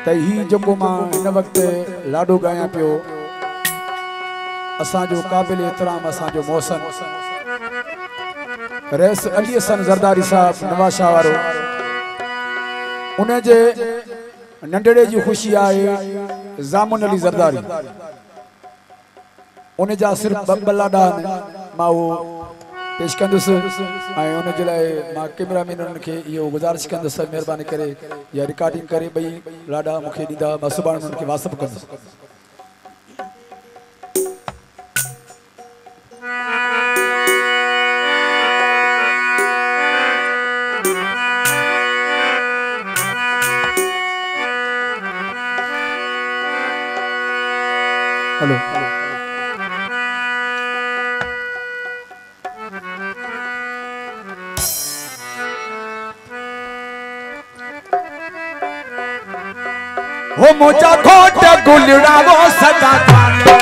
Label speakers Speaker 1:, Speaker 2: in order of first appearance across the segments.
Speaker 1: ही जो मां इन वक्त लाडो गाया पियो असां जो काबिल एहतराम असां जो मोहसन रईस अली हसन ज़रदारी साहब नवाज शाह वारो उन जे नंढड़े जी खुशी आए जामुन अली ज़रदारी उन जा सिर्फ लाडा मां वो पेश कंदुसि उन जे लाइ मां कैमरामैन खे इहो गुज़ारिश कंदुसि महिरबानी करे या रिकॉर्डिंग करे ॿई लाडा मूंखे ॾींदा मां सुभाणे उन्हनि खे वाट्सअप कंदुसि। हेलो
Speaker 2: वो मुझा खोट गुलड़ा वो सदा जाने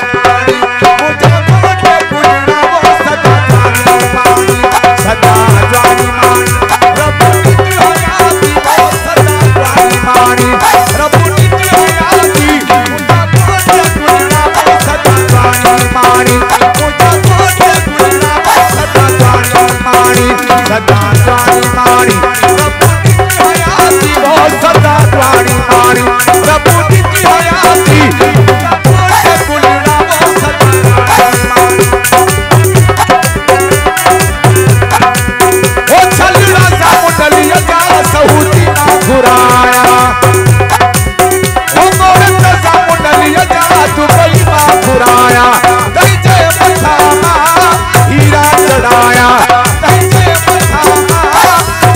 Speaker 2: मुझा खोट गुलड़ा वो सदा जाने सदा जानी मानी रब्बु नित्य यादी वो सदा जानी मानी रब्बु नित्य यादी मुझा खोट गुलड़ा वो सदा जानी मानी मुझा खोट गुलड़ा वो सदा जानी मानी सदा जानी मानी रब्बु नित्य यादी वो सदा जानी मानी रब्बु नित्य यादी मुझा खोट गुलड़ा वो सदा जानी मानी ओ छलड़ा जामुन अली जा सऊदी ना घुराया ओ मोरत जामुन अली जा दुबई मा घुराया दई जे मथा मा हीरा चढ़ाया दई जे मथा मा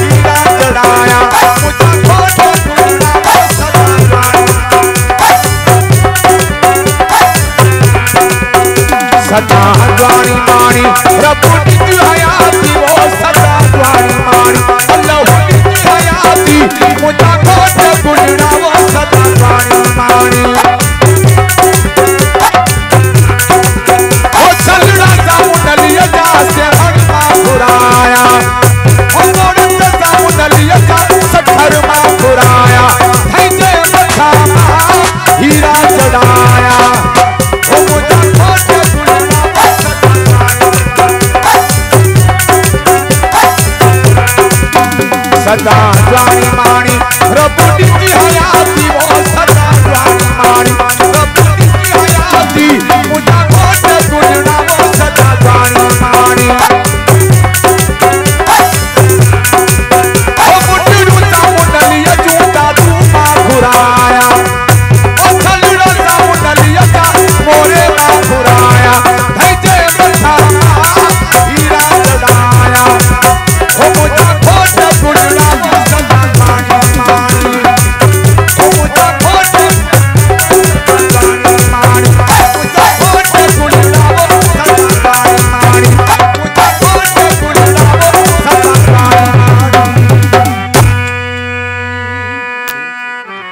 Speaker 2: हीरा चढ़ाया मुझा खोट गुलड़ा वो सदा जानी सदा जानी मानी रब्बु